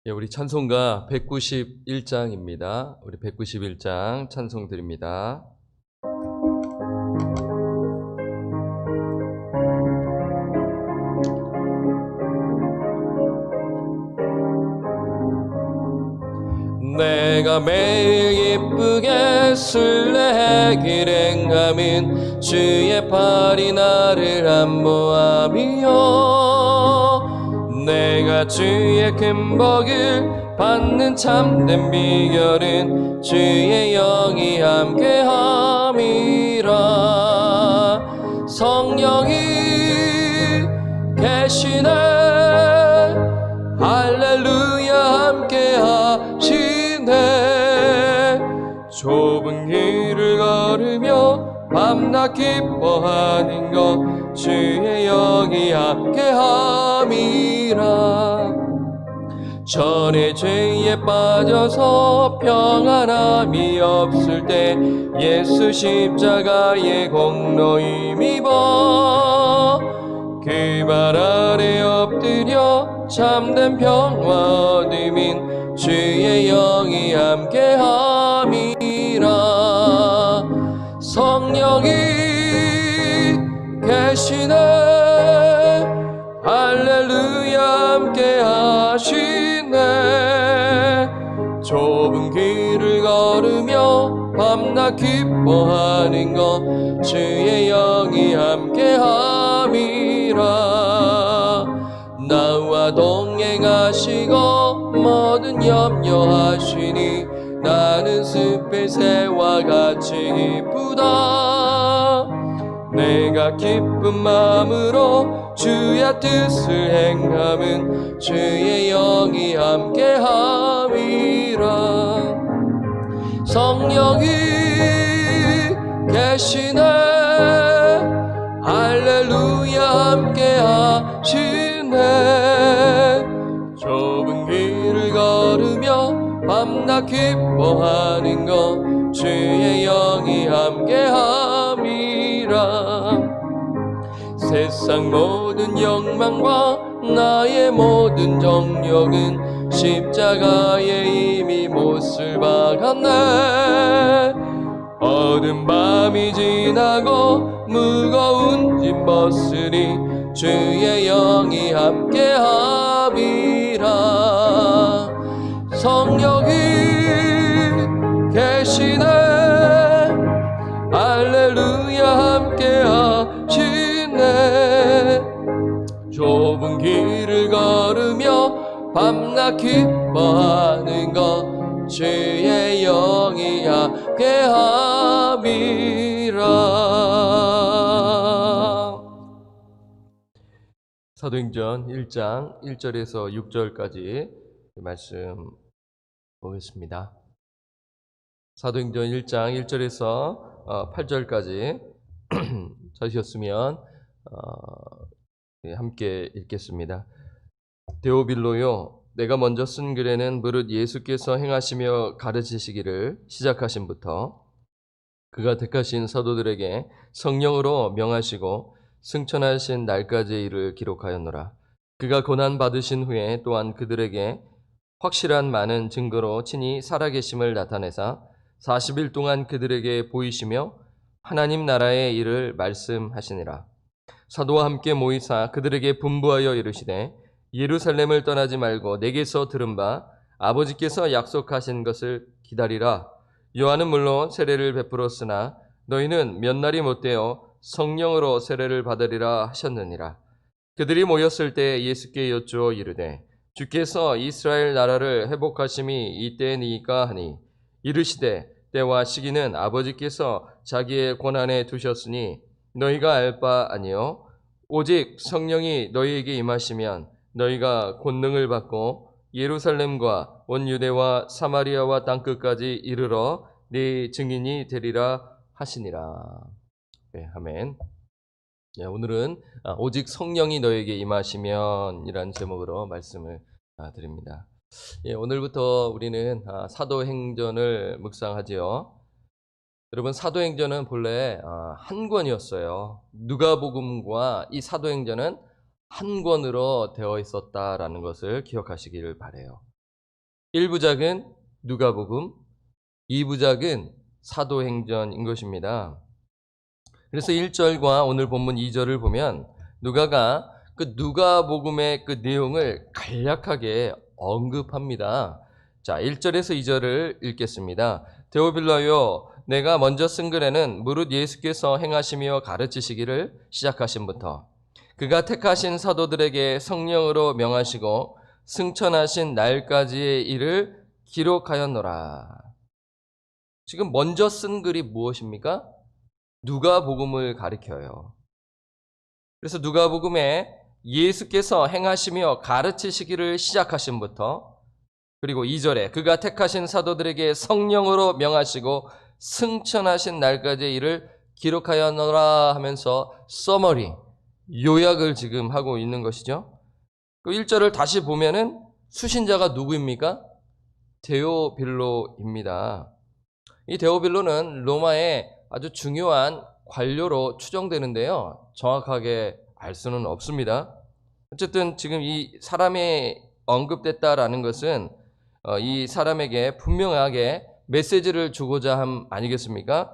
우리 찬송가 191장입니다. 우리 191장 찬송 드립니다. 내가 매일 기쁘게 순례길 행함은 주의 팔이 나를 안보하며 내가 주의 큰 복을 받는 참된 비결은 주의 영이 함께함이라. 성령이 계시네 할렐루야 함께하시네. 좁은 길을 걸으며 밤낮 기뻐하는 것 주의 영이 함께함이라. 전에 죄에 빠져서 평안함이 없을 때 예수 십자가의 공로 힘입어 그 발 아래 엎드려 참된 평화 얻음인 주의 영이 함께함이라. 성령이 계시네 할렐루야 함께하시네. 좁은 길을 걸으며 밤낮 기뻐하는 것 주의 영이 함께함이라. 나와 동행하시고 모든 염려하시니 나는 숲의 새와 같이 기쁘다. 내가 기쁜 마음으로 주의 뜻을 행함은 주의 영이 함께함이라. 성령이 계시네 할렐루야 함께하시네. 좁은 길을 걸으며 밤낮 기뻐하는 것 주의 영이 함께함이라. 세상 모든 욕망과 나의 모든 정욕은 십자가에 이미 못을 박았네. 어두운 밤이 지나고 무거운 짐 벗으니 주의 영이 함께함이라. 성령이 계시네 할렐루야 함께하시네. 좁은 길을 걸으며 밤낮 기뻐하는 것 주의 영이 함께함이라. 사도행전 1장 1절에서 6절까지 말씀 보겠습니다. 사도행전 1장 1절에서 8절까지 찾으셨으면 함께 읽겠습니다. 데오빌로요, 내가 먼저 쓴 글에는 무릇 예수께서 행하시며 가르치시기를 시작하신부터 그가 택하신 사도들에게 성령으로 명하시고 승천하신 날까지의 일을 기록하였노라. 그가 고난받으신 후에 또한 그들에게 확실한 많은 증거로 친히 살아계심을 나타내사 40일 동안 그들에게 보이시며 하나님 나라의 일을 말씀하시니라. 사도와 함께 모이사 그들에게 분부하여 이르시되 예루살렘을 떠나지 말고 내게서 들은 바 아버지께서 약속하신 것을 기다리라. 요한은 물론 세례를 베풀었으나 너희는 몇 날이 못되어 성령으로 세례를 받으리라 하셨느니라. 그들이 모였을 때 예수께 여쭈어 이르되 주께서 이스라엘 나라를 회복하심이 이때니까 하니 이르시되 때와 시기는 아버지께서 자기의 권한에 두셨으니 너희가 알 바 아니요 오직 성령이 너희에게 임하시면 너희가 권능을 받고 예루살렘과 온 유대와 사마리아와 땅끝까지 이르러 네 증인이 되리라 하시니라. 네, 아멘. 오늘은 오직 성령이 너에게 임하시면 이라는 제목으로 말씀을 드립니다. 오늘부터 우리는 사도행전을 묵상하지요. 여러분, 사도행전은 본래 한 권이었어요. 누가복음과 이 사도행전은 한 권으로 되어 있었다라는 것을 기억하시기를 바라요. 1부작은 누가복음, 2부작은 사도행전인 것입니다. 그래서 1절과 오늘 본문 2절을 보면 누가가 그 누가복음의 그 내용을 간략하게 언급합니다. 자, 1절에서 2절을 읽겠습니다. 데오빌라여, 내가 먼저 쓴 글에는 무릇 예수께서 행하시며 가르치시기를 시작하신부터 그가 택하신 사도들에게 성령으로 명하시고 승천하신 날까지의 일을 기록하였노라. 지금 먼저 쓴 글이 무엇입니까? 누가복음을 가리켜요. 그래서 누가복음에 예수께서 행하시며 가르치시기를 시작하신부터, 그리고 2절에 그가 택하신 사도들에게 성령으로 명하시고 승천하신 날까지의 일을 기록하였노라 하면서 서머리, 요약을 지금 하고 있는 것이죠. 그 1절을 다시 보면은 수신자가 누구입니까? 데오빌로입니다. 이 데오빌로는 로마의 아주 중요한 관료로 추정되는데요. 정확하게 알 수는 없습니다. 어쨌든 지금 이 사람이 언급됐다라는 것은 이 사람에게 분명하게 메시지를 주고자 함 아니겠습니까?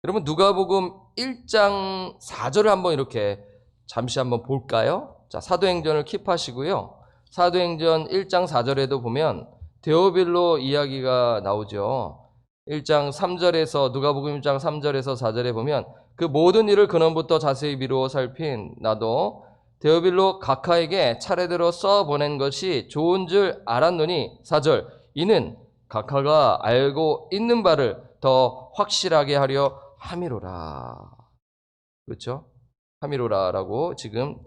여러분 누가복음 1장 4절을 한번 이렇게 잠시 한번 볼까요? 자, 사도행전을 킵하시고요. 사도행전 1장 4절에도 보면 데오빌로 이야기가 나오죠. 1장 3절에서 누가복음 1장 3절에서 4절에 보면 그 모든 일을 근원부터 자세히 미루어 살핀 나도 데오빌로 각하에게 차례대로 써보낸 것이 좋은 줄 알았노니 4절 이는 각하가 알고 있는 바를 더 확실하게 하려 함이로라. 그렇죠? 함이로라라고 지금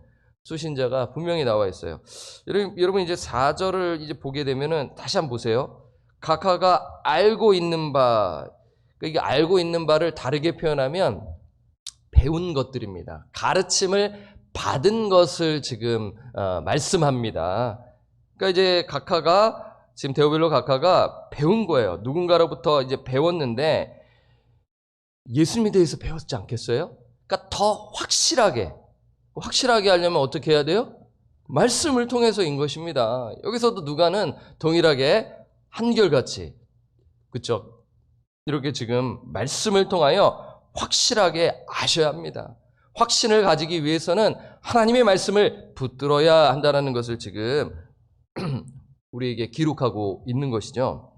수신자가 분명히 나와 있어요. 여러분 이제 4절을 이제 보게 되면은 다시 한번 보세요. 각하가 알고 있는 바, 이게 알고 있는 바를 다르게 표현하면 배운 것들입니다. 가르침을 받은 것을 지금 말씀합니다. 그러니까 이제 각하가 지금 데오빌로 각하가 배운 거예요. 누군가로부터 이제 배웠는데 예수님에 대해서 배웠지 않겠어요? 그러니까 더 확실하게 하려면 어떻게 해야 돼요? 말씀을 통해서인 것입니다. 여기서도 누가는 동일하게 한결같이, 그렇죠? 이렇게 지금 말씀을 통하여 확실하게 아셔야 합니다. 확신을 가지기 위해서는 하나님의 말씀을 붙들어야 한다는 것을 지금 우리에게 기록하고 있는 것이죠.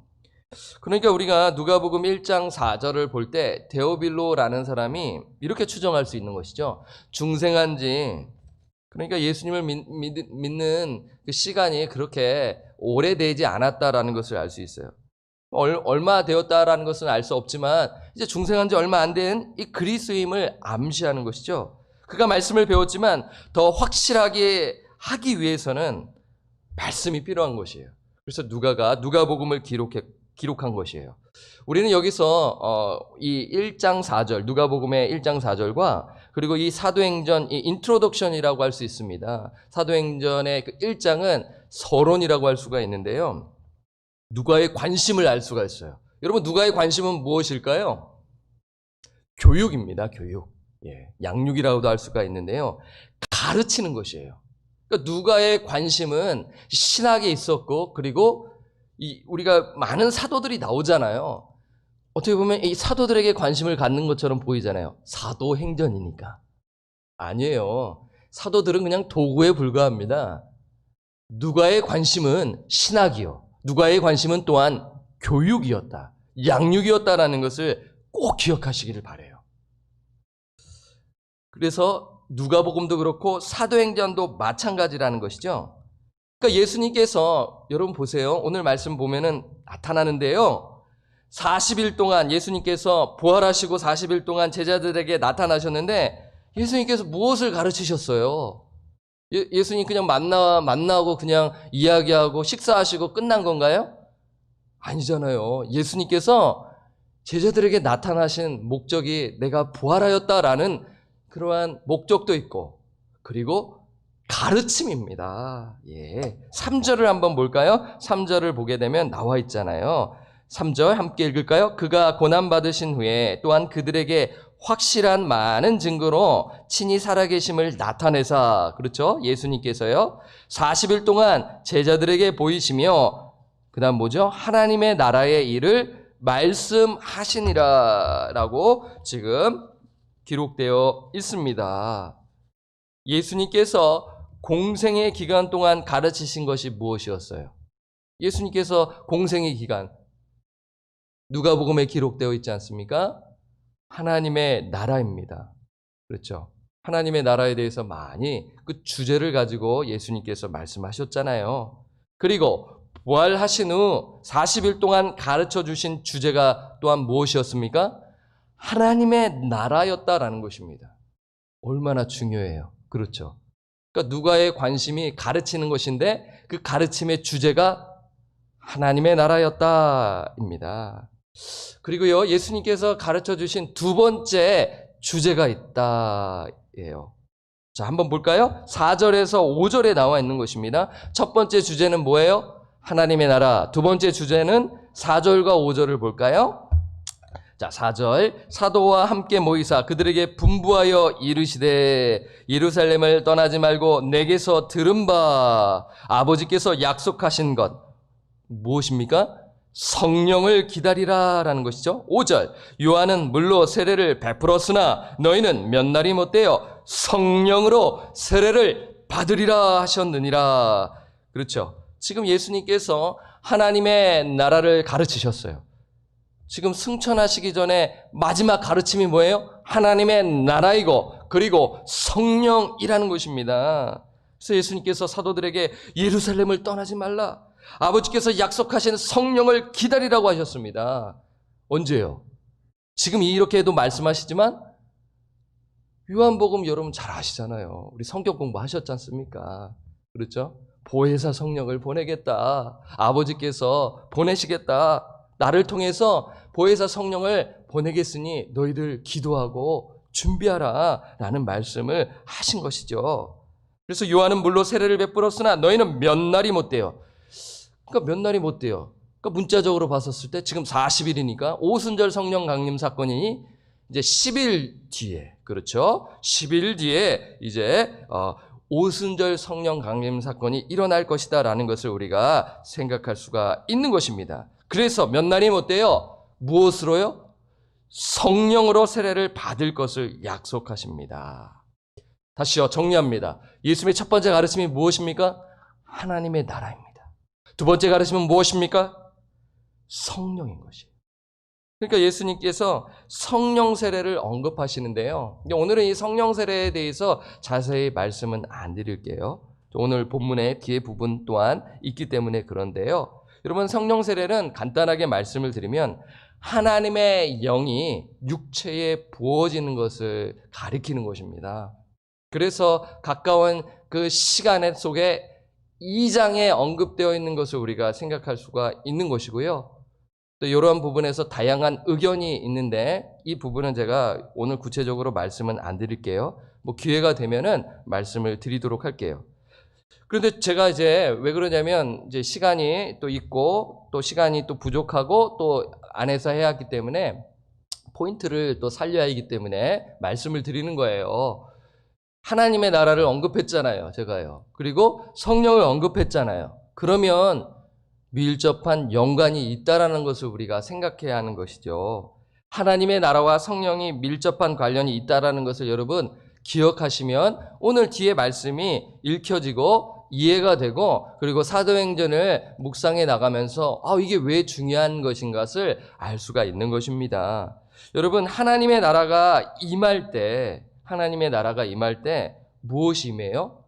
그러니까 우리가 누가복음 1장 4절을 볼 때 데오빌로라는 사람이 이렇게 추정할 수 있는 것이죠. 중생한 지, 그러니까 예수님을 믿는 그 시간이 그렇게 오래되지 않았다라는 것을 알 수 있어요. 얼마 되었다라는 것은 알 수 없지만 이제 중생한 지 얼마 안 된 이 그리스도임을 암시하는 것이죠. 그가 말씀을 배웠지만 더 확실하게 하기 위해서는 말씀이 필요한 것이에요. 그래서 누가복음을 기록한 것이에요. 우리는 여기서 이 1장 4절, 누가복음의 1장 4절과 그리고 이 사도행전 이 인트로덕션이라고 할 수 있습니다. 사도행전의 그 1장은 서론이라고 할 수가 있는데요. 누가의 관심을 알 수가 있어요. 여러분 누가의 관심은 무엇일까요? 교육입니다. 교육. 예, 양육이라고도 할 수가 있는데요. 가르치는 것이에요. 그러니까 누가의 관심은 신학에 있었고 그리고 우리가 많은 사도들이 나오잖아요. 어떻게 보면 이 사도들에게 관심을 갖는 것처럼 보이잖아요. 사도행전이니까. 아니에요. 사도들은 그냥 도구에 불과합니다. 누가의 관심은 신학이요. 누가의 관심은 또한 교육이었다. 양육이었다라는 것을 꼭 기억하시기를 바라요. 그래서 누가복음도 그렇고 사도행전도 마찬가지라는 것이죠. 그러니까 예수님께서 여러분 보세요. 오늘 말씀 보면은 나타나는데요. 40일 동안 예수님께서 부활하시고 40일 동안 제자들에게 나타나셨는데 예수님께서 무엇을 가르치셨어요? 예수님 그냥 만나고 그냥 이야기하고 식사하시고 끝난 건가요? 아니잖아요. 예수님께서 제자들에게 나타나신 목적이 내가 부활하였다라는 그러한 목적도 있고 그리고 가르침입니다. 예. 3절을 한번 볼까요? 3절을 보게 되면 나와 있잖아요. 3절 함께 읽을까요? 그가 고난받으신 후에 또한 그들에게 확실한 많은 증거로 친히 살아계심을 나타내사, 그렇죠? 예수님께서요. 40일 동안 제자들에게 보이시며 그다음 뭐죠? 하나님의 나라의 일을 말씀하시니라라고 지금 기록되어 있습니다. 예수님께서 공생의 기간 동안 가르치신 것이 무엇이었어요? 예수님께서 공생의 기간, 누가복음에 기록되어 있지 않습니까? 하나님의 나라입니다. 그렇죠? 하나님의 나라에 대해서 많이 그 주제를 가지고 예수님께서 말씀하셨잖아요. 그리고 부활하신 후 40일 동안 가르쳐 주신 주제가 또한 무엇이었습니까? 하나님의 나라였다라는 것입니다. 얼마나 중요해요. 그렇죠? 그러니까 누가의 관심이 가르치는 것인데 그 가르침의 주제가 하나님의 나라였다입니다. 그리고요, 예수님께서 가르쳐 주신 두 번째 주제가 있다예요. 자, 한번 볼까요? 4절에서 5절에 나와 있는 것입니다. 첫 번째 주제는 뭐예요? 하나님의 나라. 두 번째 주제는 4절과 5절을 볼까요? 자, 4절. 사도와 함께 모이사 그들에게 분부하여 이르시되 예루살렘을 떠나지 말고 내게서 들은 바 아버지께서 약속하신 것 무엇입니까? 성령을 기다리라라는 것이죠. 5절. 요한은 물로 세례를 베풀었으나 너희는 몇 날이 못되어 성령으로 세례를 받으리라 하셨느니라. 그렇죠. 지금 예수님께서 하나님의 나라를 가르치셨어요. 지금 승천하시기 전에 마지막 가르침이 뭐예요? 하나님의 나라이고 그리고 성령이라는 것입니다. 그래서 예수님께서 사도들에게 예루살렘을 떠나지 말라. 아버지께서 약속하신 성령을 기다리라고 하셨습니다. 언제요? 지금 이렇게도 말씀하시지만 요한복음 여러분 잘 아시잖아요. 우리 성경 공부하셨지 않습니까? 그렇죠? 보혜사 성령을 보내겠다. 아버지께서 보내시겠다. 나를 통해서 보혜사 성령을 보내겠으니 너희들 기도하고 준비하라 라는 말씀을 하신 것이죠. 그래서 요한은 물로 세례를 베풀었으나 너희는 몇 날이 못돼요. 그러니까 몇 날이 못돼요. 그러니까 문자적으로 봤었을 때 지금 40일이니까 오순절 성령 강림 사건이 이제 10일 뒤에, 그렇죠? 10일 뒤에 이제 오순절 성령 강림 사건이 일어날 것이다라는 것을 우리가 생각할 수가 있는 것입니다. 그래서 몇 날이 못돼요? 무엇으로요? 성령으로 세례를 받을 것을 약속하십니다. 다시요, 정리합니다. 예수님의 첫 번째 가르침이 무엇입니까? 하나님의 나라입니다. 두 번째 가르침은 무엇입니까? 성령인 것이에요. 그러니까 예수님께서 성령 세례를 언급하시는데요. 오늘은 이 성령 세례에 대해서 자세히 말씀은 안 드릴게요. 오늘 본문의 뒤에 부분 또한 있기 때문에 그런데요. 여러분, 성령 세례는 간단하게 말씀을 드리면 하나님의 영이 육체에 부어지는 것을 가리키는 것입니다. 그래서 가까운 그 시간 속에 2장에 언급되어 있는 것을 우리가 생각할 수가 있는 것이고요. 또 이러한 부분에서 다양한 의견이 있는데 이 부분은 제가 오늘 구체적으로 말씀은 안 드릴게요. 기회가 되면은 말씀을 드리도록 할게요. 그런데 제가 이제 왜 그러냐면 이제 시간이 또 있고 또 시간이 또 부족하고 또 안에서 해야 하기 때문에 포인트를 또 살려야 하기 때문에 말씀을 드리는 거예요. 하나님의 나라를 언급했잖아요, 제가요. 그리고 성령을 언급했잖아요. 그러면 밀접한 연관이 있다라는 것을 우리가 생각해야 하는 것이죠. 하나님의 나라와 성령이 밀접한 관련이 있다라는 것을 여러분 기억하시면 오늘 뒤에 말씀이 읽혀지고 이해가 되고 그리고 사도행전을 묵상해 나가면서 이게 왜 중요한 것인가를 알 수가 있는 것입니다. 여러분, 하나님의 나라가 임할 때 무엇이 임해요?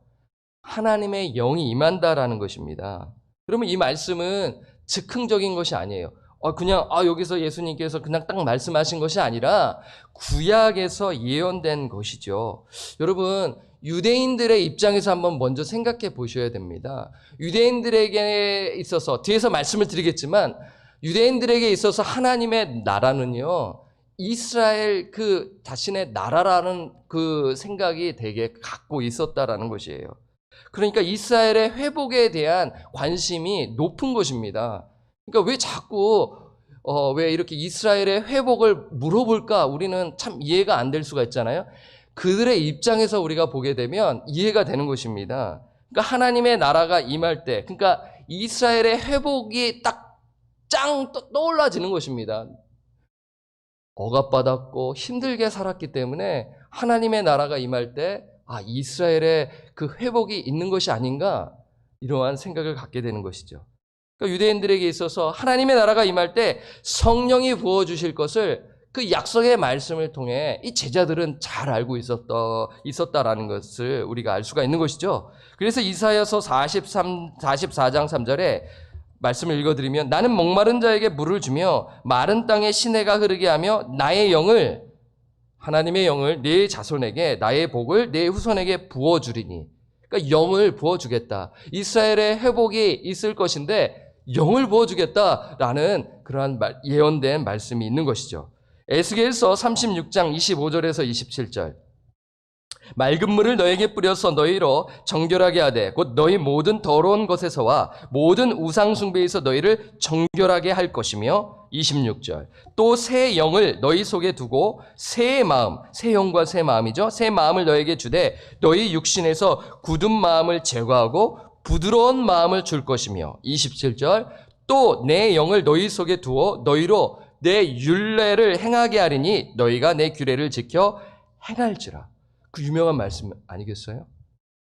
하나님의 영이 임한다라는 것입니다. 그러면 이 말씀은 즉흥적인 것이 아니에요. 그냥 여기서 예수님께서 그냥 딱 말씀하신 것이 아니라 구약에서 예언된 것이죠. 여러분, 유대인들의 입장에서 한번 먼저 생각해 보셔야 됩니다. 유대인들에게 있어서 뒤에서 말씀을 드리겠지만 유대인들에게 있어서 하나님의 나라는요, 이스라엘 그 자신의 나라라는 그 생각이 되게 갖고 있었다라는 것이에요. 그러니까 이스라엘의 회복에 대한 관심이 높은 것입니다. 그러니까 왜 자꾸 왜 이렇게 이스라엘의 회복을 물어볼까? 우리는 참 이해가 안 될 수가 있잖아요. 그들의 입장에서 우리가 보게 되면 이해가 되는 것입니다. 그러니까 하나님의 나라가 임할 때, 그러니까 이스라엘의 회복이 딱 짱 떠올라지는 것입니다. 억압받았고 힘들게 살았기 때문에 하나님의 나라가 임할 때 이스라엘의 그 회복이 있는 것이 아닌가, 이러한 생각을 갖게 되는 것이죠. 그러니까 유대인들에게 있어서 하나님의 나라가 임할 때 성령이 부어주실 것을 그 약속의 말씀을 통해 이 제자들은 잘 알고 있었다라는 것을 우리가 알 수가 있는 것이죠. 그래서 이사야서 44장 3절에 말씀을 읽어드리면, 나는 목마른 자에게 물을 주며 마른 땅에 시내가 흐르게 하며 나의 영을, 하나님의 영을 네 자손에게, 나의 복을 네 후손에게 부어주리니. 그러니까 영을 부어주겠다. 이스라엘의 회복이 있을 것인데 영을 부어주겠다라는 그러한 예언된 말씀이 있는 것이죠. 에스겔서 36장 25절에서 27절. 맑은 물을 너에게 뿌려서 너희로 정결하게 하되 곧 너희 모든 더러운 것에서와 모든 우상 숭배에서 너희를 정결하게 할 것이며, 26절. 또 새 영을 너희 속에 두고 새 마음, 새 영과 새 마음이죠. 새 마음을 너에게 주되 너희 육신에서 굳은 마음을 제거하고 부드러운 마음을 줄 것이며, 27절. 또 내 영을 너희 속에 두어 너희로 내 율례를 행하게 하리니 너희가 내 규례를 지켜 행할지라. 그 유명한 말씀 아니겠어요?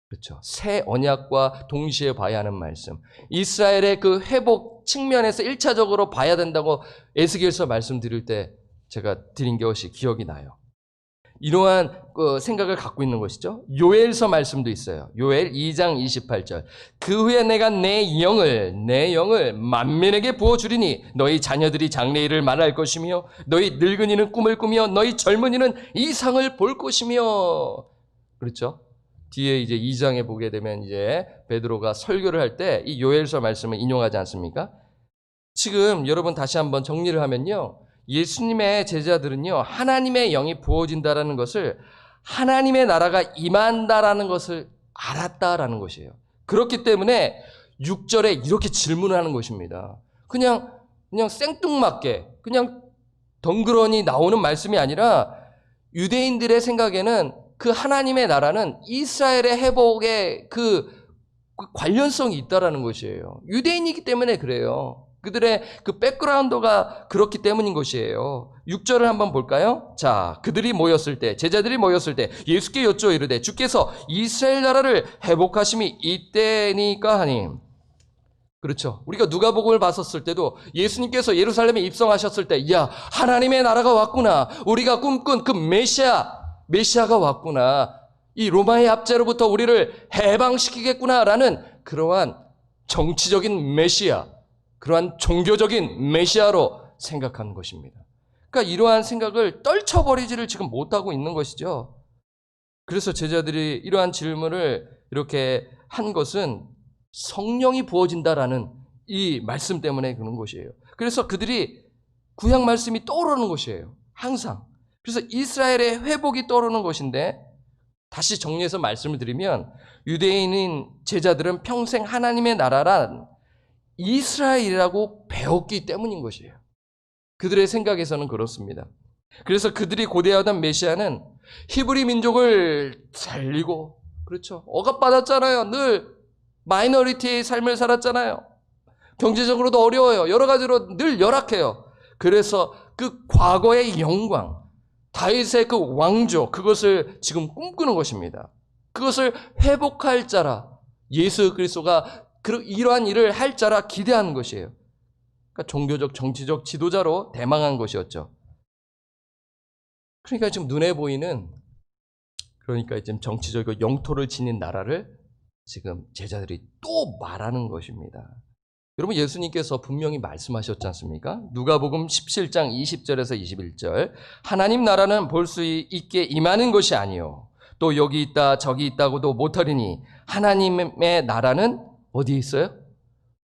그렇죠. 새 언약과 동시에 봐야 하는 말씀. 이스라엘의 그 회복 측면에서 1차적으로 봐야 된다고 에스겔서 말씀드릴 때 제가 드린 것이 기억이 나요. 이러한 생각을 갖고 있는 것이죠. 요엘서 말씀도 있어요. 요엘 2장 28절. 그 후에 내가 내 영을 만민에게 부어주리니 너희 자녀들이 장래일을 말할 것이며 너희 늙은이는 꿈을 꾸며 너희 젊은이는 이상을 볼 것이며. 그렇죠? 뒤에 이제 2장에 보게 되면 이제 베드로가 설교를 할 때 이 요엘서 말씀을 인용하지 않습니까? 지금 여러분 다시 한번 정리를 하면요, 예수님의 제자들은요, 하나님의 영이 부어진다라는 것을, 하나님의 나라가 임한다라는 것을 알았다라는 것이에요. 그렇기 때문에 6절에 이렇게 질문을 하는 것입니다. 그냥 생뚱맞게 그냥 덩그러니 나오는 말씀이 아니라, 유대인들의 생각에는 그 하나님의 나라는 이스라엘의 회복에 그 관련성이 있다라는 것이에요. 유대인이기 때문에 그래요. 그들의 그 백그라운드가 그렇기 때문인 것이에요. 6절을 한번 볼까요? 자, 그들이 모였을 때, 제자들이 모였을 때 예수께 여쭈어 이르되 주께서 이스라엘 나라를 회복하심이 이때니까 하니. 그렇죠. 우리가 누가복음을 봤었을 때도 예수님께서 예루살렘에 입성하셨을 때, 야, 하나님의 나라가 왔구나. 우리가 꿈꾼 그 메시아가 왔구나. 이 로마의 압제로부터 우리를 해방시키겠구나라는 그러한 정치적인 메시아, 그러한 종교적인 메시아로 생각하는 것입니다. 그러니까 이러한 생각을 떨쳐버리지를 지금 못하고 있는 것이죠. 그래서 제자들이 이러한 질문을 이렇게 한 것은 성령이 부어진다라는 이 말씀 때문에 그런 것이에요. 그래서 그들이 구약 말씀이 떠오르는 것이에요. 항상. 그래서 이스라엘의 회복이 떠오르는 것인데, 다시 정리해서 말씀을 드리면 유대인인 제자들은 평생 하나님의 나라란 이스라엘이라고 배웠기 때문인 것이에요. 그들의 생각에서는 그렇습니다. 그래서 그들이 고대하던 메시아는 히브리 민족을 살리고, 그렇죠, 억압받았잖아요. 늘 마이너리티의 삶을 살았잖아요. 경제적으로도 어려워요. 여러 가지로 늘 열악해요. 그래서 그 과거의 영광, 다윗의 그 왕조, 그것을 지금 꿈꾸는 것입니다. 그것을 회복할 자라, 예수 그리스도가 이러한 일을 할 자라 기대하는 것이에요. 그러니까 종교적, 정치적 지도자로 대망한 것이었죠. 그러니까 지금 눈에 보이는, 그러니까 지금 정치적 영토를 지닌 나라를 지금 제자들이 또 말하는 것입니다. 여러분, 예수님께서 분명히 말씀하셨지 않습니까? 누가복음 17장 20절에서 21절. 하나님 나라는 볼 수 있게 임하는 것이 아니요 또 여기 있다 저기 있다고도 못하리니 하나님의 나라는 어디에 있어요?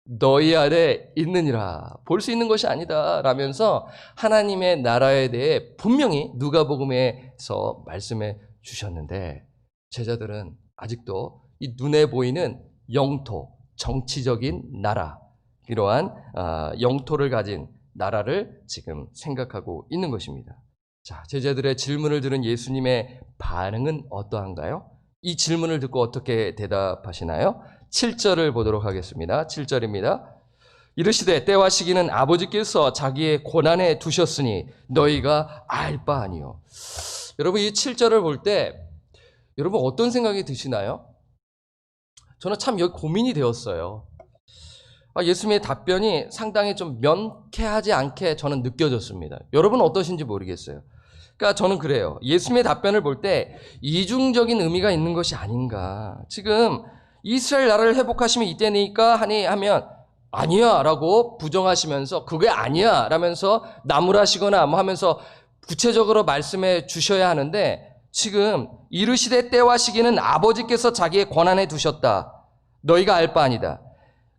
너희 안에 있느니라. 볼 수 있는 것이 아니다 라면서 하나님의 나라에 대해 분명히 누가복음에서 말씀해 주셨는데, 제자들은 아직도 이 눈에 보이는 영토, 정치적인 나라, 이러한 영토를 가진 나라를 지금 생각하고 있는 것입니다. 자, 제자들의 질문을 들은 예수님의 반응은 어떠한가요? 이 질문을 듣고 어떻게 대답하시나요? 7절을 보도록 하겠습니다. 7절입니다. 이르시되 때와 시기는 아버지께서 자기의 권한에 두셨으니 너희가 알 바 아니요. 여러분 이 7절을 볼 때 여러분 어떤 생각이 드시나요? 저는 참 여기 고민이 되었어요. 예수님의 답변이 상당히 좀 명쾌하지 않게 저는 느껴졌습니다. 여러분 어떠신지 모르겠어요. 그러니까 저는 그래요. 예수님의 답변을 볼 때 이중적인 의미가 있는 것이 아닌가. 지금 이스라엘 나라를 회복하시면 이때니까 하면 아니야 라고 부정하시면서 그게 아니야 라면서 나무라시거나 뭐 하면서 구체적으로 말씀해 주셔야 하는데 지금 이르시되 때와 시기는 아버지께서 자기의 권한에 두셨다. 너희가 알 바 아니다.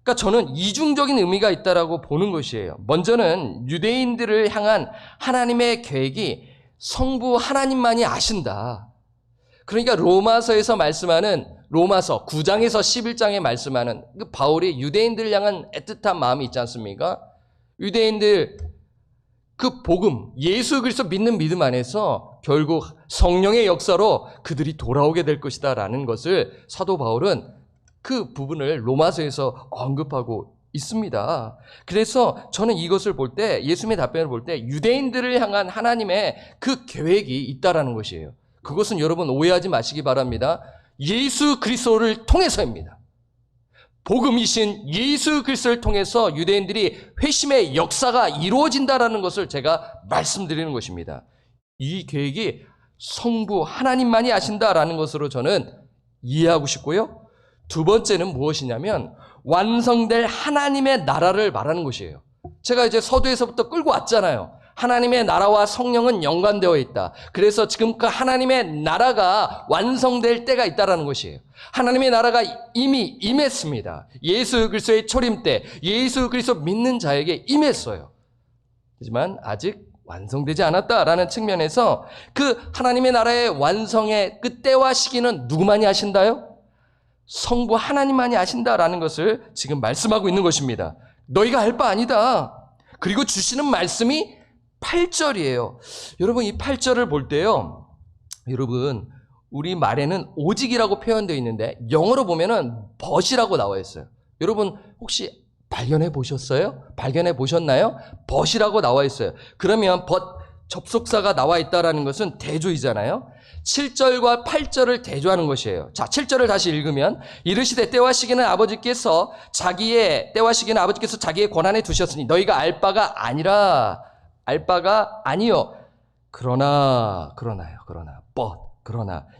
그러니까 저는 이중적인 의미가 있다라고 보는 것이에요. 먼저는 유대인들을 향한 하나님의 계획이 성부 하나님만이 아신다. 그러니까 로마서에서 말씀하는 로마서 9장에서 11장에 말씀하는 그 바울이 유대인들을 향한 애틋한 마음이 있지 않습니까? 유대인들 그 복음, 예수 그리스도 믿는 믿음 안에서 결국 성령의 역사로 그들이 돌아오게 될 것이다 라는 것을 사도 바울은 그 부분을 로마서에서 언급하고 있습니다. 그래서 저는 이것을 볼 때 예수님의 답변을 볼 때 유대인들을 향한 하나님의 그 계획이 있다라는 것이에요. 그것은 여러분 오해하지 마시기 바랍니다. 예수 그리스도를 통해서입니다. 복음이신 예수 그리스도를 통해서 유대인들이 회심의 역사가 이루어진다라는 것을 제가 말씀드리는 것입니다. 이 계획이 성부 하나님만이 아신다라는 것으로 저는 이해하고 싶고요. 두 번째는 무엇이냐면 완성될 하나님의 나라를 말하는 것이에요. 제가 이제 서두에서부터 끌고 왔잖아요. 하나님의 나라와 성령은 연관되어 있다. 그래서 지금 그 하나님의 나라가 완성될 때가 있다라는 것이에요. 하나님의 나라가 이미 임했습니다. 예수 그리스도의 초림 때 예수 그리스도 믿는 자에게 임했어요. 하지만 아직 완성되지 않았다라는 측면에서 그 하나님의 나라의 완성의 그 때와 시기는 누구만이 아신다요? 성부 하나님만이 아신다라는 것을 지금 말씀하고 있는 것입니다. 너희가 알 바 아니다. 그리고 주시는 말씀이 8절이에요. 여러분 이 8절을 볼 때요. 여러분 우리 말에는 오직이라고 표현되어 있는데 영어로 보면은 but이라고 나와 있어요. 여러분 혹시 발견해 보셨어요? 발견해 보셨나요? but이라고 나와 있어요. 그러면 but 접속사가 나와 있다라는 것은 대조이잖아요. 7절과 8절을 대조하는 것이에요. 자, 7절을 다시 읽으면 이르시되 때와 시기는 아버지께서 자기의 권한에 두셨으니 너희가 알 바가 아니라 알 바가 아니요. 그러나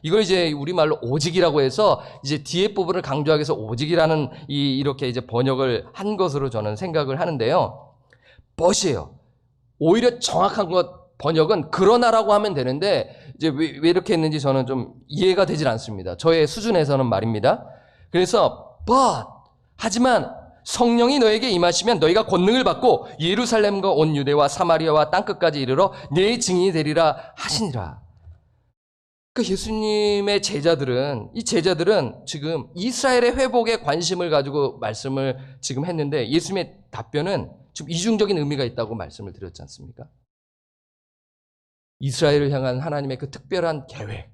이걸 이제 우리말로 오직이라고 해서 이제 뒤에 부분을 강조하기 위해서 오직이라는 이렇게 이제 번역을 한 것으로 저는 생각을 하는데요. but이에요. 오히려 정확한 번역은 그러나라고 하면 되는데 이제 왜 이렇게 했는지 저는 좀 이해가 되질 않습니다. 저의 수준에서는 말입니다. 그래서 하지만 성령이 너에게 임하시면 너희가 권능을 받고 예루살렘과 온 유대와 사마리아와 땅끝까지 이르러 내 증인이 되리라 하시니라. 그러니까 예수님의 제자들은 지금 이스라엘의 회복에 관심을 가지고 말씀을 지금 했는데 예수님의 답변은 좀 이중적인 의미가 있다고 말씀을 드렸지 않습니까? 이스라엘을 향한 하나님의 그 특별한 계획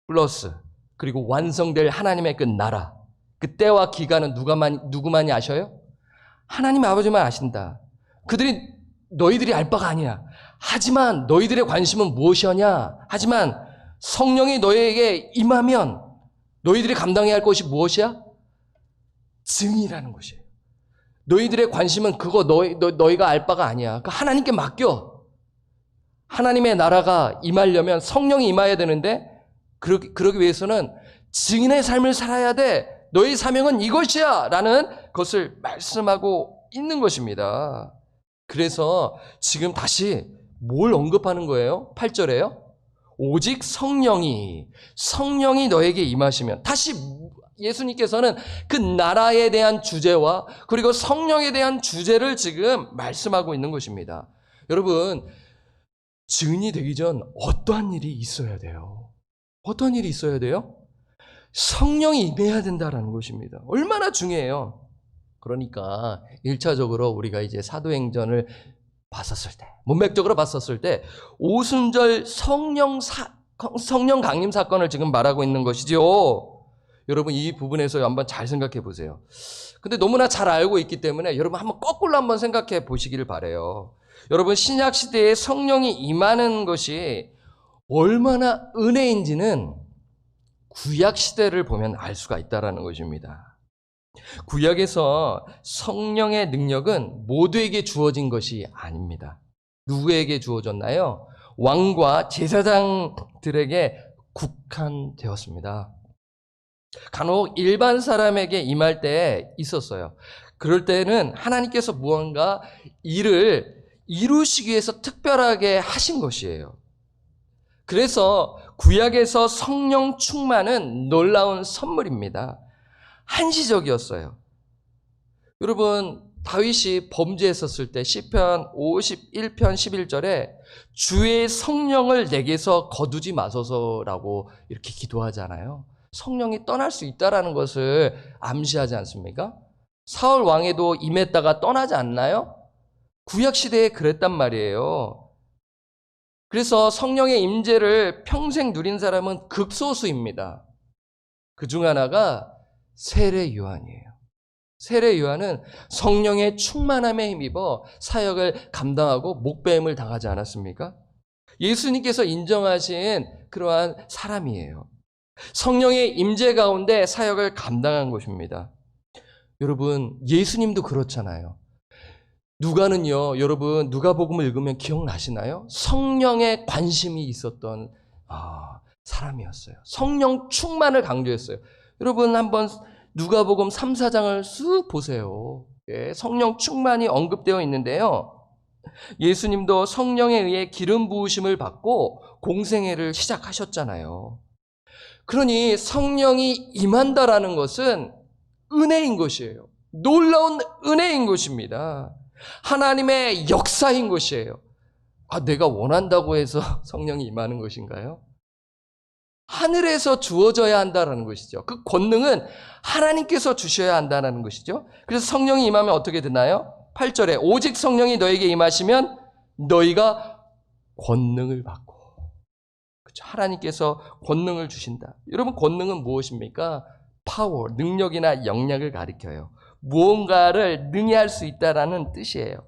플러스 그리고 완성될 하나님의 그 나라 그 때와 기간은 누구만이 아셔요? 하나님 아버지만 아신다. 너희들이 알 바가 아니야. 하지만 너희들의 관심은 무엇이냐? 하지만 성령이 너희에게 임하면 너희들이 감당해야 할 것이 무엇이야? 증이라는 것이에요. 너희들의 관심은 그거 너희가 알 바가 아니야. 그러니까 하나님께 맡겨. 하나님의 나라가 임하려면 성령이 임해야 되는데 그러기 위해서는 증인의 삶을 살아야 돼. 너희 사명은 이것이야 라는 것을 말씀하고 있는 것입니다. 그래서 지금 다시 뭘 언급하는 거예요? 8절에요. 오직 성령이 너에게 임하시면 다시 예수님께서는 그 나라에 대한 주제와 그리고 성령에 대한 주제를 지금 말씀하고 있는 것입니다. 여러분 증인이 되기 전 어떠한 일이 있어야 돼요? 어떤 일이 있어야 돼요? 성령이 임해야 된다는 것입니다. 얼마나 중요해요. 그러니까 1차적으로 우리가 이제 사도행전을 봤었을 때, 문맥적으로 봤었을 때 오순절 성령 강림 사건을 지금 말하고 있는 것이죠. 여러분 이 부분에서 한번 잘 생각해 보세요. 근데 너무나 잘 알고 있기 때문에 여러분 한번 거꾸로 한번 생각해 보시기를 바라요. 여러분 신약 시대에 성령이 임하는 것이 얼마나 은혜인지는 구약 시대를 보면 알 수가 있다라는 것입니다. 구약에서 성령의 능력은 모두에게 주어진 것이 아닙니다. 누구에게 주어졌나요? 왕과 제사장들에게 국한되었습니다. 간혹 일반 사람에게 임할 때 있었어요. 그럴 때는 하나님께서 무언가 일을 이루시기 위해서 특별하게 하신 것이에요. 그래서 구약에서 성령 충만은 놀라운 선물입니다. 한시적이었어요. 여러분 다윗이 범죄했었을 때 시편 51편 11절에 주의 성령을 내게서 거두지 마소서라고 이렇게 기도하잖아요. 성령이 떠날 수 있다라는 것을 암시하지 않습니까? 사울 왕에도 임했다가 떠나지 않나요? 구약 시대에 그랬단 말이에요. 그래서 성령의 임재를 평생 누린 사람은 극소수입니다. 그중 하나가 세례 요한이에요. 세례 요한은 성령의 충만함에 힘입어 사역을 감당하고 목배임을 당하지 않았습니까? 예수님께서 인정하신 그러한 사람이에요. 성령의 임재 가운데 사역을 감당한 것입니다. 여러분 예수님도 그렇잖아요. 누가는요, 여러분 누가복음을 읽으면 기억나시나요? 성령에 관심이 있었던 사람이었어요. 성령 충만을 강조했어요. 여러분 한번 누가복음 3, 4장을 쑥 보세요. 예, 성령 충만이 언급되어 있는데요. 예수님도 성령에 의해 기름 부으심을 받고 공생애를 시작하셨잖아요. 그러니 성령이 임한다라는 것은 은혜인 것이에요. 놀라운 은혜인 것입니다. 하나님의 역사인 것이에요. 내가 원한다고 해서 성령이 임하는 것인가요? 하늘에서 주어져야 한다는 것이죠. 그 권능은 하나님께서 주셔야 한다는 것이죠. 그래서 성령이 임하면 어떻게 되나요? 8절에 오직 성령이 너에게 임하시면 너희가 권능을 받고, 그렇죠? 하나님께서 권능을 주신다. 여러분 권능은 무엇입니까? 파워, 능력이나 역량을 가리켜요. 무언가를 능히 할 수 있다라는 뜻이에요.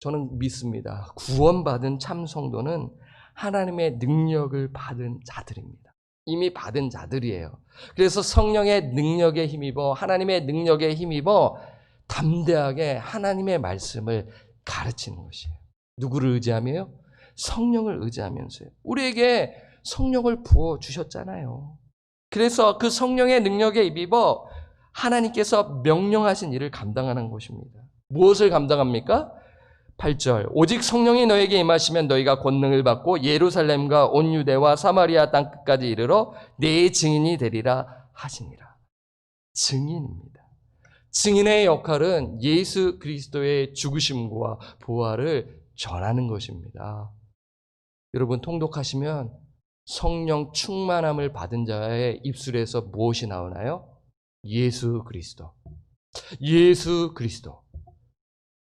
저는 믿습니다. 구원받은 참 성도는 하나님의 능력을 받은 자들입니다. 이미 받은 자들이에요. 그래서 성령의 능력에 힘입어, 하나님의 능력에 힘입어 담대하게 하나님의 말씀을 가르치는 것이에요. 누구를 의지하며요? 성령을 의지하면서요. 우리에게 성령을 부어주셨잖아요. 그래서 그 성령의 능력에 힘입어 하나님께서 명령하신 일을 감당하는 것입니다. 무엇을 감당합니까? 8절 오직 성령이 너에게 임하시면 너희가 권능을 받고 예루살렘과 온 유대와 사마리아 땅 끝까지 이르러 내 증인이 되리라 하시니라. 증인입니다. 증인의 역할은 예수 그리스도의 죽으심과 부활을 전하는 것입니다. 여러분 통독하시면 성령 충만함을 받은 자의 입술에서 무엇이 나오나요? 예수 그리스도. 예수 그리스도.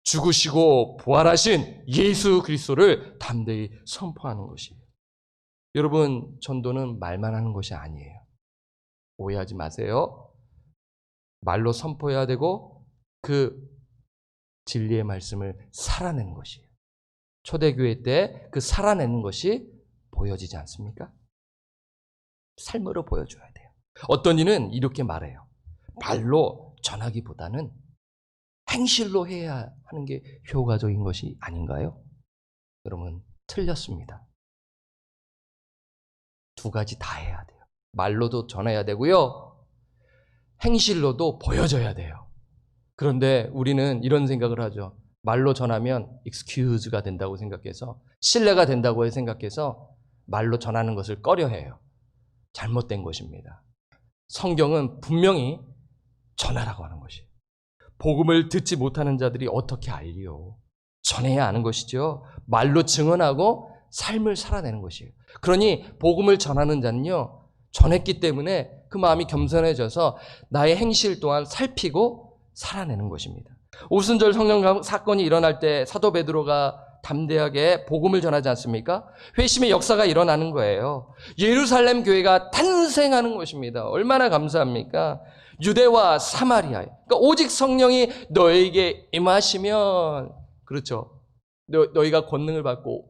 죽으시고 부활하신 예수 그리스도를 담대히 선포하는 것이에요. 여러분 전도는 말만 하는 것이 아니에요. 오해하지 마세요. 말로 선포해야 되고 그 진리의 말씀을 살아내는 것이에요. 초대교회 때 그 살아내는 것이 보여지지 않습니까? 삶으로 보여줘야 돼요. 어떤 이는 이렇게 말해요. 말로 전하기보다는 행실로 해야 하는 게 효과적인 것이 아닌가요? 여러분 틀렸습니다. 두 가지 다 해야 돼요. 말로도 전해야 되고요. 행실로도 보여줘야 돼요. 그런데 우리는 이런 생각을 하죠. 말로 전하면 excuse가 된다고 생각해서, 신뢰가 된다고 생각해서 말로 전하는 것을 꺼려해요. 잘못된 것입니다. 성경은 분명히 전하라고 하는 것이에요. 복음을 듣지 못하는 자들이 어떻게 알리요? 전해야 하는 것이죠. 말로 증언하고 삶을 살아내는 것이에요. 그러니 복음을 전하는 자는요, 전했기 때문에 그 마음이 겸손해져서 나의 행실 또한 살피고 살아내는 것입니다. 오순절 성령 사건이 일어날 때 사도 베드로가 담대하게 복음을 전하지 않습니까? 회심의 역사가 일어나는 거예요. 예루살렘 교회가 탄생하는 것입니다. 얼마나 감사합니까? 유대와 사마리아, 그러니까 오직 성령이 너에게 임하시면, 그렇죠, 너희가 권능을 받고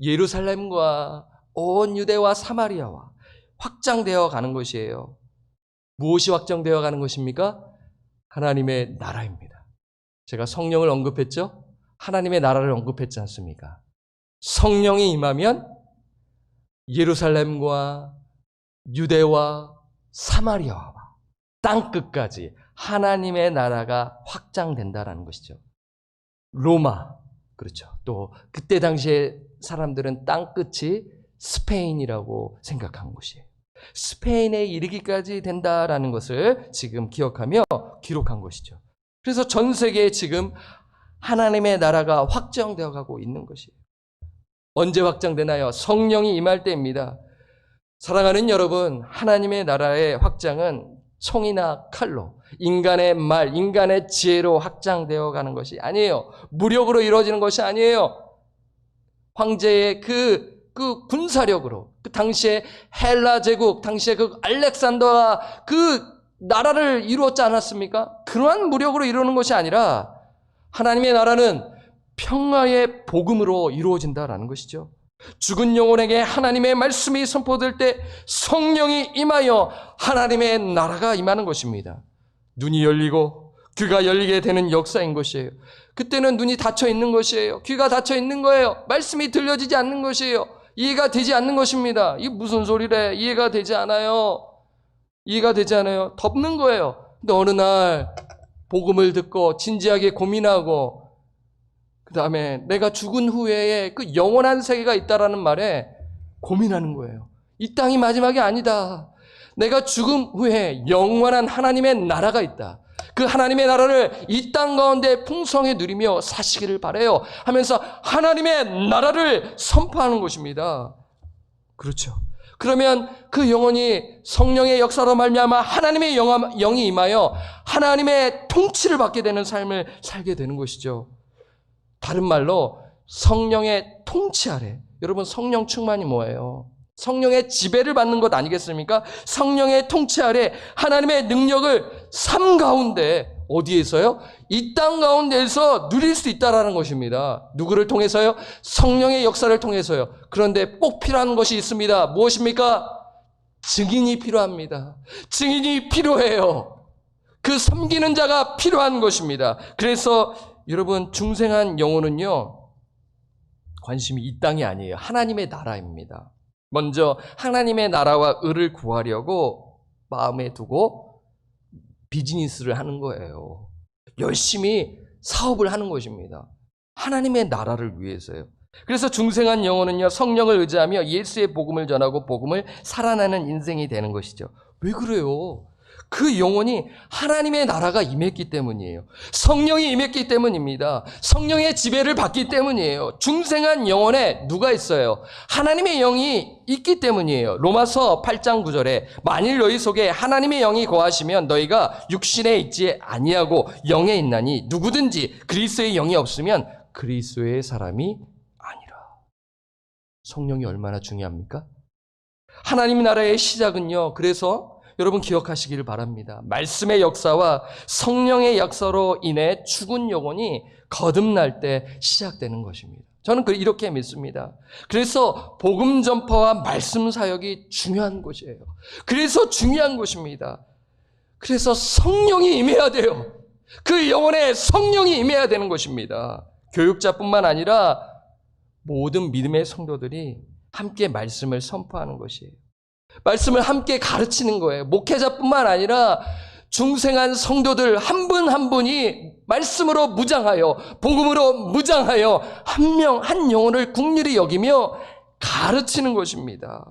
예루살렘과 온 유대와 사마리아와 확장되어 가는 것이에요. 무엇이 확장되어 가는 것입니까? 하나님의 나라입니다. 제가 성령을 언급했죠? 하나님의 나라를 언급했지 않습니까? 성령이 임하면 예루살렘과 유대와 사마리아와 땅끝까지 하나님의 나라가 확장된다라는 것이죠. 로마, 그렇죠. 또 그때 당시에 사람들은 땅끝이 스페인이라고 생각한 곳이에요. 스페인에 이르기까지 된다라는 것을 지금 기억하며 기록한 것이죠. 그래서 전 세계에 지금 하나님의 나라가 확장되어 가고 있는 것이에요. 언제 확장되나요? 성령이 임할 때입니다. 사랑하는 여러분, 하나님의 나라의 확장은 총이나 칼로, 인간의 말, 인간의 지혜로 확장되어 가는 것이 아니에요. 무력으로 이루어지는 것이 아니에요. 황제의 그 군사력으로, 그 당시에 헬라 제국, 당시에 그 알렉산더가 그 나라를 이루었지 않았습니까? 그러한 무력으로 이루는 것이 아니라 하나님의 나라는 평화의 복음으로 이루어진다라는 것이죠. 죽은 영혼에게 하나님의 말씀이 선포될 때 성령이 임하여 하나님의 나라가 임하는 것입니다. 눈이 열리고 귀가 열리게 되는 역사인 것이에요. 그때는 눈이 닫혀 있는 것이에요. 귀가 닫혀 있는 거예요. 말씀이 들려지지 않는 것이에요. 이해가 되지 않는 것입니다. 이게 무슨 소리래? 이해가 되지 않아요. 이해가 되지 않아요. 덮는 거예요. 근데 어느 날 복음을 듣고 진지하게 고민하고 그 다음에 내가 죽은 후에 그 영원한 세계가 있다라는 말에 고민하는 거예요. 이 땅이 마지막이 아니다. 내가 죽음 후에 영원한 하나님의 나라가 있다. 그 하나님의 나라를 이 땅 가운데 풍성히 누리며 사시기를 바라요 하면서 하나님의 나라를 선포하는 것입니다. 그렇죠. 그러면 그 영혼이 성령의 역사로 말미암아 하나님의 영이 임하여 하나님의 통치를 받게 되는 삶을 살게 되는 것이죠. 다른 말로 성령의 통치 아래. 여러분, 성령 충만이 뭐예요? 성령의 지배를 받는 것 아니겠습니까? 성령의 통치 아래 하나님의 능력을 삶 가운데 어디에서요? 이 땅 가운데에서 누릴 수 있다라는 것입니다. 누구를 통해서요? 성령의 역사를 통해서요. 그런데 꼭 필요한 것이 있습니다. 무엇입니까? 증인이 필요합니다. 증인이 필요해요. 그 섬기는 자가 필요한 것입니다. 그래서 여러분, 중생한 영혼은요, 관심이 이 땅이 아니에요. 하나님의 나라입니다. 먼저 하나님의 나라와 의를 구하려고 마음에 두고 비즈니스를 하는 거예요. 열심히 사업을 하는 것입니다. 하나님의 나라를 위해서요. 그래서 중생한 영혼은요, 성령을 의지하며 예수의 복음을 전하고 복음을 살아나는 인생이 되는 것이죠. 왜 그래요? 그 영혼이 하나님의 나라가 임했기 때문이에요. 성령이 임했기 때문입니다. 성령의 지배를 받기 때문이에요. 중생한 영혼에 누가 있어요? 하나님의 영이 있기 때문이에요. 로마서 8장 9절에 만일 너희 속에 하나님의 영이 거하시면 너희가 육신에 있지 아니하고 영에 있나니 누구든지 그리스도의 영이 없으면 그리스도의 사람이 아니라. 성령이 얼마나 중요합니까? 하나님 나라의 시작은요, 그래서 여러분 기억하시기를 바랍니다. 말씀의 역사와 성령의 역사로 인해 죽은 영혼이 거듭날 때 시작되는 것입니다. 저는 이렇게 믿습니다. 그래서 복음 전파와 말씀 사역이 중요한 것이에요. 그래서 중요한 것입니다. 그래서 성령이 임해야 돼요. 그 영혼에 성령이 임해야 되는 것입니다. 교육자뿐만 아니라 모든 믿음의 성도들이 함께 말씀을 선포하는 것이에요. 말씀을 함께 가르치는 거예요. 목회자뿐만 아니라 중생한 성도들 한 분 한 분이 말씀으로 무장하여, 복음으로 무장하여 한 명 한 영혼을 국률이 여기며 가르치는 것입니다.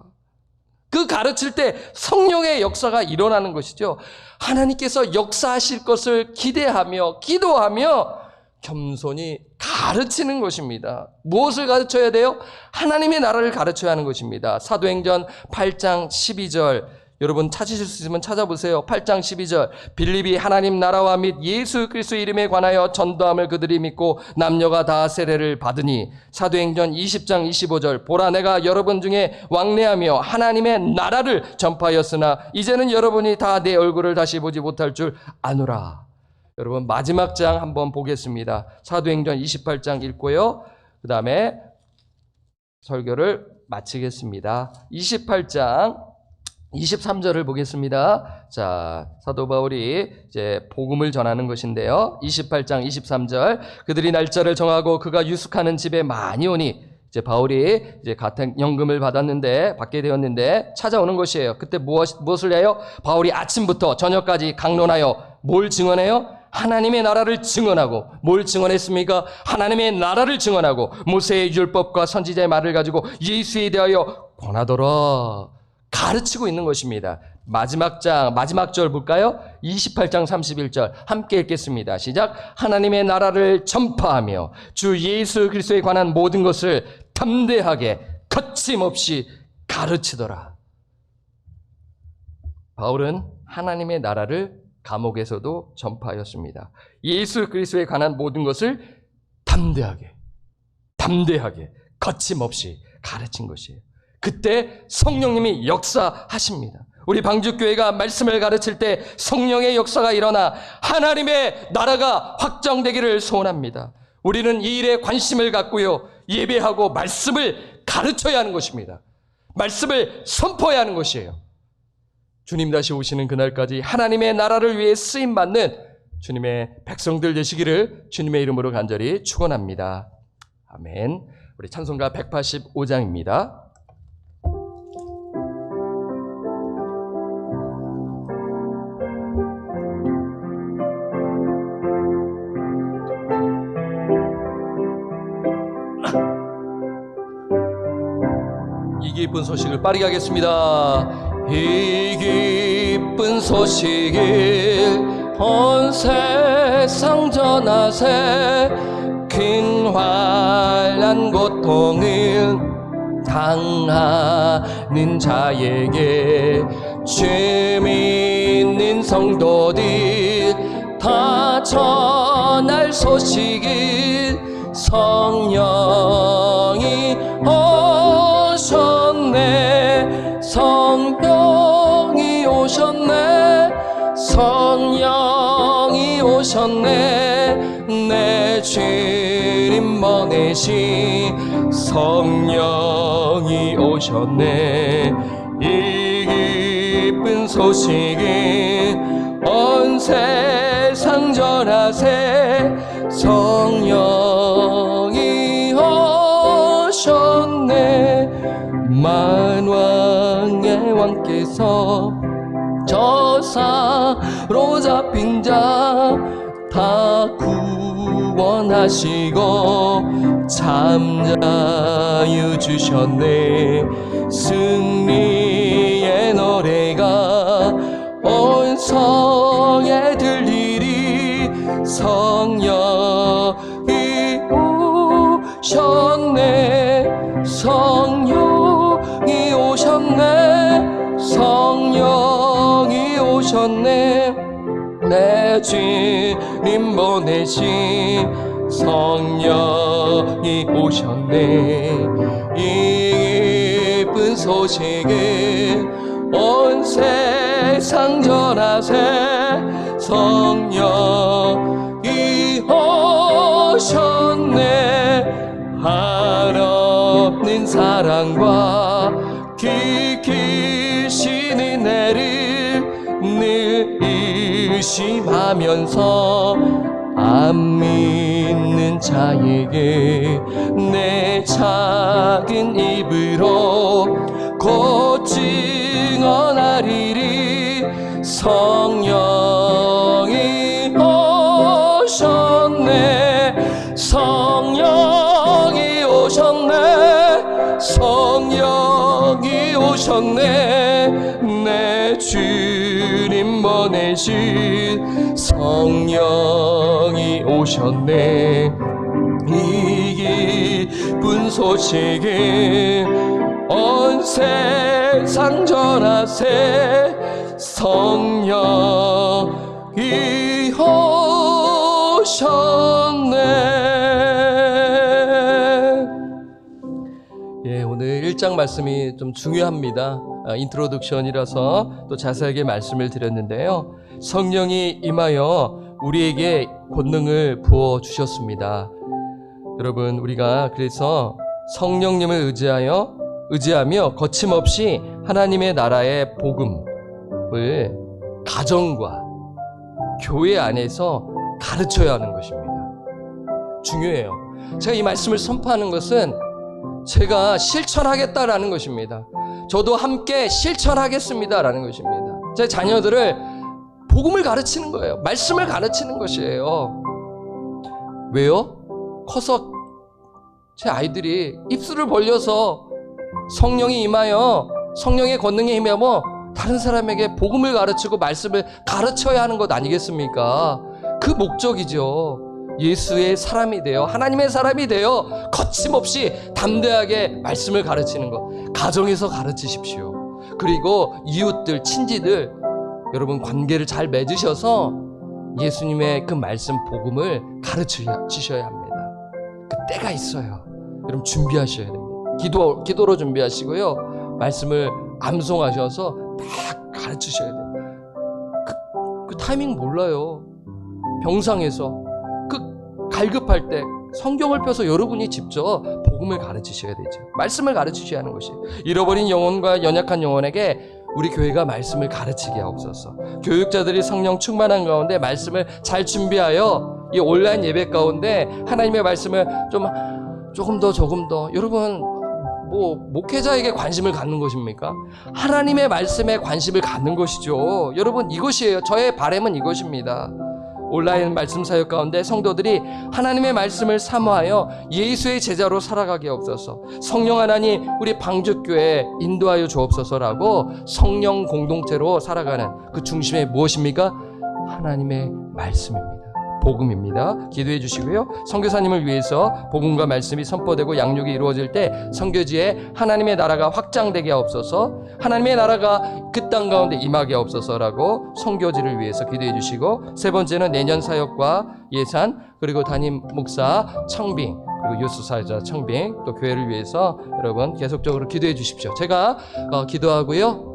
그 가르칠 때 성령의 역사가 일어나는 것이죠. 하나님께서 역사하실 것을 기대하며 기도하며 겸손히 가르치는 것입니다. 무엇을 가르쳐야 돼요? 하나님의 나라를 가르쳐야 하는 것입니다. 사도행전 8장 12절 여러분 찾으실 수 있으면 찾아보세요. 8장 12절 빌립이 하나님 나라와 및 예수 그리스도의 이름에 관하여 전도함을 그들이 믿고 남녀가 다 세례를 받으니. 사도행전 20장 25절 보라 내가 여러분 중에 왕래하며 하나님의 나라를 전파하였으나 이제는 여러분이 다 내 얼굴을 다시 보지 못할 줄 아노라. 여러분 마지막 장 한번 보겠습니다. 사도행전 28장 읽고요. 그 다음에 설교를 마치겠습니다. 28장 23절을 보겠습니다. 자, 사도 바울이 이제 복음을 전하는 것인데요. 28장 23절 그들이 날짜를 정하고 그가 유숙하는 집에 많이 오니. 이제 바울이 이제 가택연금을 받게 되었는데 찾아오는 것이에요. 그때 무엇을 해요? 바울이 아침부터 저녁까지 강론하여 뭘 증언해요? 하나님의 나라를 증언하고. 뭘 증언했습니까? 하나님의 나라를 증언하고 모세의 율법과 선지자의 말을 가지고 예수에 대하여 권하더라 가르치고 있는 것입니다. 마지막 절 볼까요? 28장 31절 함께 읽겠습니다. 시작. 하나님의 나라를 전파하며 주 예수 그리스도에 관한 모든 것을 담대하게 거침없이 가르치더라. 바울은 하나님의 나라를 감옥에서도 전파하였습니다. 예수 그리스도에 관한 모든 것을 담대하게 거침없이 가르친 것이에요. 그때 성령님이 역사하십니다. 우리 방주교회가 말씀을 가르칠 때 성령의 역사가 일어나 하나님의 나라가 확정되기를 소원합니다. 우리는 이 일에 관심을 갖고요, 예배하고 말씀을 가르쳐야 하는 것입니다. 말씀을 선포해야 하는 것이에요. 주님 다시 오시는 그날까지 하나님의 나라를 위해 쓰임받는 주님의 백성들 되시기를 주님의 이름으로 간절히 축원합니다. 아멘. 우리 찬송가 185장입니다. 이 깊은 소식을 빠르게 하겠습니다. 이 기쁜 소식을 온 세상 전하세. 큰 환난 고통을 당하는 자에게 주 믿는 성도들 다 전할 소식을 성령이 오셨네. 성령이 오셨네. 내 주님 보내신 성령이 오셨네. 이 기쁜 소식은 온 세상 전하세. 성령이 오셨네. 만왕의 왕께서 저 사로잡힌 자 다 구원하시고 잠자유 주셨네. 승리의 노래가 온 성에 들리리. 성령이 오셨네. 성령이 오셨네. 성령이 오셨네. 내 주님 보내신 성령이 오셨네. 이 기쁜 소식을 온 세상 전하세. 성령이 오셨네. 한없는 사랑과 깊으신 은혜를 늘 의심하면서 안 믿는 자에게 내 작은 입으로 곧 증언하리리. 성령이 오셨네. 성령이 오셨네. 성령이 오셨네. 내 주님 보내신 성령이 오셨네. 이 기쁜 소식은 온 세상 전하세 성령이 오셨네. 예, 오늘 1장 말씀이 좀 중요합니다. 인트로덕션이라서 또 자세하게 말씀을 드렸는데요. 성령이 임하여 우리에게 권능을 부어 주셨습니다. 여러분, 우리가 그래서 성령님을 의지하며 거침없이 하나님의 나라의 복음을 가정과 교회 안에서 가르쳐야 하는 것입니다. 중요해요. 제가 이 말씀을 선포하는 것은 제가 실천하겠다라는 것입니다. 저도 함께 실천하겠습니다라는 것입니다. 제 자녀들을 복음을 가르치는 거예요. 말씀을 가르치는 것이에요. 왜요? 커서 제 아이들이 입술을 벌려서 성령이 임하여 성령의 권능에 임하며 다른 사람에게 복음을 가르치고 말씀을 가르쳐야 하는 것 아니겠습니까? 그 목적이죠. 예수의 사람이 되어 하나님의 사람이 되어 거침없이 담대하게 말씀을 가르치는 것. 가정에서 가르치십시오. 그리고 이웃들, 친지들 여러분 관계를 잘 맺으셔서 예수님의 그 말씀 복음을 가르치셔야 합니다. 그 때가 있어요. 여러분 준비하셔야 됩니다. 기도로 준비하시고요. 말씀을 암송하셔서 막 가르치셔야 돼요. 그 타이밍 몰라요. 병상에서 갈급할 때 성경을 펴서 여러분이 직접 복음을 가르치셔야 되죠. 말씀을 가르치셔야 하는 것이에요. 잃어버린 영혼과 연약한 영혼에게 우리 교회가 말씀을 가르치게 하옵소서. 교육자들이 성령 충만한 가운데 말씀을 잘 준비하여 이 온라인 예배 가운데 하나님의 말씀을 조금 더 여러분 목회자에게 관심을 갖는 것입니까? 하나님의 말씀에 관심을 갖는 것이죠. 여러분 이것이에요. 저의 바람은 이것입니다. 온라인 말씀 사역 가운데 성도들이 하나님의 말씀을 사모하여 예수의 제자로 살아가게 없어서 성령 하나님 우리 방주교회 인도하여 주옵소서라고 성령 공동체로 살아가는 그 중심에 무엇입니까? 하나님의 말씀입니다. 복음입니다. 기도해 주시고요. 선교사님을 위해서 복음과 말씀이 선포되고 양육이 이루어질 때 선교지에 하나님의 나라가 확장되게 하옵소서, 하나님의 나라가 그 땅 가운데 임하게 하옵소서라고 선교지를 위해서 기도해 주시고, 세 번째는 내년 사역과 예산, 그리고 담임 목사 청빙, 그리고 유수사자 청빙, 또 교회를 위해서 여러분 계속적으로 기도해 주십시오. 제가 기도하고요.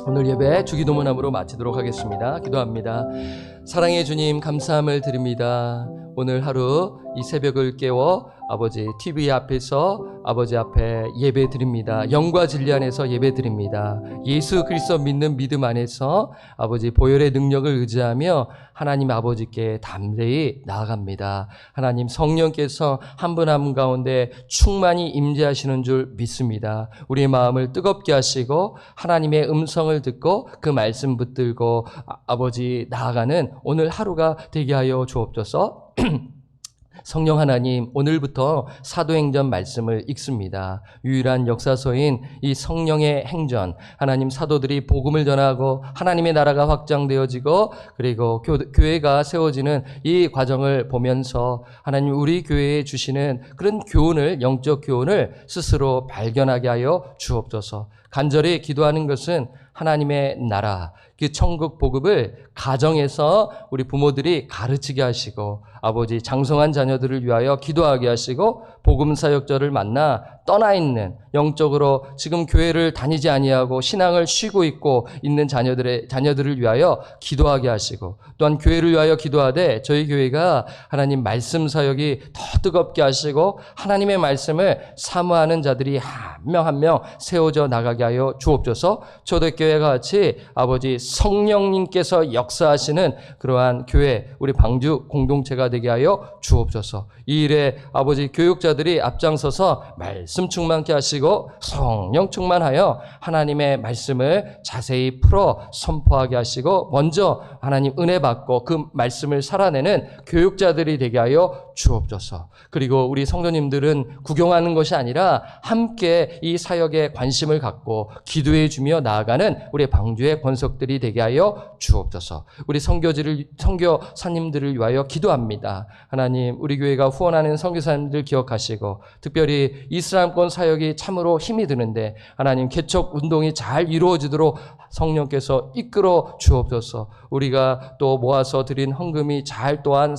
오늘 예배 주기도문함으로 마치도록 하겠습니다. 기도합니다. 사랑의 주님 감사함을 드립니다. 오늘 하루 이 새벽을 깨워 아버지 TV 앞에서 아버지 앞에 예배 드립니다. 영과 진리 안에서 예배 드립니다. 예수 그리스도 믿는 믿음 안에서 아버지 보혈의 능력을 의지하며 하나님 아버지께 담대히 나아갑니다. 하나님 성령께서 한 분 한 분 가운데 충만히 임재하시는 줄 믿습니다. 우리의 마음을 뜨겁게 하시고 하나님의 음성을 듣고 그 말씀 붙들고 아버지 나아가는 오늘 하루가 되게 하여 주옵소서. 성령 하나님, 오늘부터 사도행전 말씀을 읽습니다. 유일한 역사서인 이 성령의 행전, 하나님 사도들이 복음을 전하고 하나님의 나라가 확장되어지고 그리고 교회가 세워지는 이 과정을 보면서 하나님 우리 교회에 주시는 그런 교훈을, 영적 교훈을 스스로 발견하게 하여 주옵소서. 간절히 기도하는 것은 하나님의 나라, 그 천국 복음을 가정에서 우리 부모들이 가르치게 하시고 아버지 장성한 자녀들을 위하여 기도하게 하시고 복음 사역자를 만나 떠나 있는 영적으로 지금 교회를 다니지 아니하고 신앙을 쉬고 있는 자녀들을 위하여 기도하게 하시고 또한 교회를 위하여 기도하되 저희 교회가 하나님 말씀 사역이 더 뜨겁게 하시고 하나님의 말씀을 사모하는 자들이 한 명 한 명 세워져 나가게 하여 주옵소서. 초대교회가 같이 아버지 성령님께서 역사하시는 그러한 교회 우리 방주 공동체가 되게 하여 주옵소서. 이 일에 아버지 교육자들이 앞장서서 말씀 충만케 하시고 성령 충만하여 하나님의 말씀을 자세히 풀어 선포하게 하시고 먼저 하나님 은혜 받고 그 말씀을 살아내는 교육자들이 되게 하여 주옵소서. 그리고 우리 성도님들은 구경하는 것이 아니라 함께 이 사역에 관심을 갖고 기도해 주며 나아가는 우리 방주의 권속들이 되게 하여 주옵소서. 우리 선교사님들을 위하여 기도합니다. 하나님, 우리 교회가 후원하는 선교사님들 기억하시고, 특별히 이슬람권 사역이 참으로 힘이 드는데 하나님, 개척 운동이 잘 이루어지도록 성령께서 이끌어 주옵소서. 우리가 또 모아서 드린 헌금이 잘 또한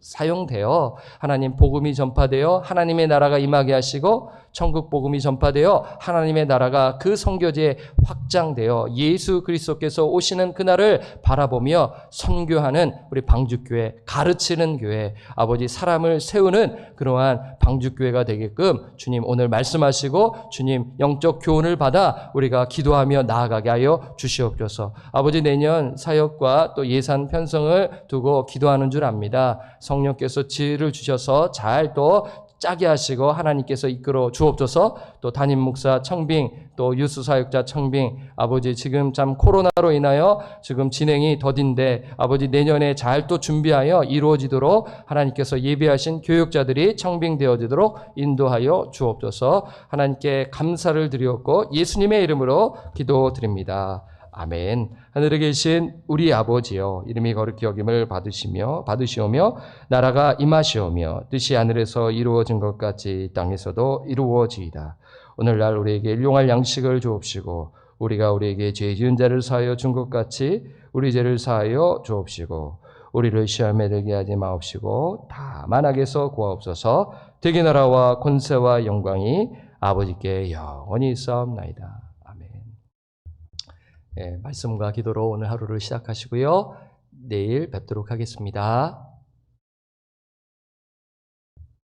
사용되어 하나님 복음이 전파되어 하나님의 나라가 임하게 하시고, 천국 복음이 전파되어 하나님의 나라가 그 선교지에 확장되어 예수 그리스도께서 오시는 그날을 바라보며 선교하는 우리 방주교회, 가르치는 교회, 아버지 사람을 세우는 그러한 방주교회가 되게끔 주님 오늘 말씀하시고 주님 영적 교훈을 받아 우리가 기도하며 나아가게 하여 주시옵소서. 아버지, 내년 사역과 또 예산 편성을 두고 기도하는 줄 압니다. 성령께서 지혜를 주셔서 잘 또 짜게 하시고 하나님께서 이끌어 주옵소서. 또 담임 목사 청빙, 또 유수 사역자 청빙, 아버지 지금 참 코로나로 인하여 지금 진행이 더딘데 아버지 내년에 잘 또 준비하여 이루어지도록 하나님께서 예비하신 교육자들이 청빙되어지도록 인도하여 주옵소서. 하나님께 감사를 드리옵고 예수님의 이름으로 기도드립니다. 아멘. 하늘에 계신 우리 아버지여, 이름이 거룩히 여김을 받으시오며 나라가 임하시오며 뜻이 하늘에서 이루어진 것 같이 땅에서도 이루어지이다. 오늘날 우리에게 일용할 양식을 주옵시고 우리가 우리에게 죄 지은 자를 사하여 준 것 같이 우리 죄를 사하여 주옵시고 우리를 시험에 들게 하지 마옵시고 다만 악에서 구하옵소서. 대개 나라와 권세와 영광이 아버지께 영원히 있사옵나이다. 말씀과 기도로 오늘 하루를 시작하시고요. 내일 뵙도록 하겠습니다.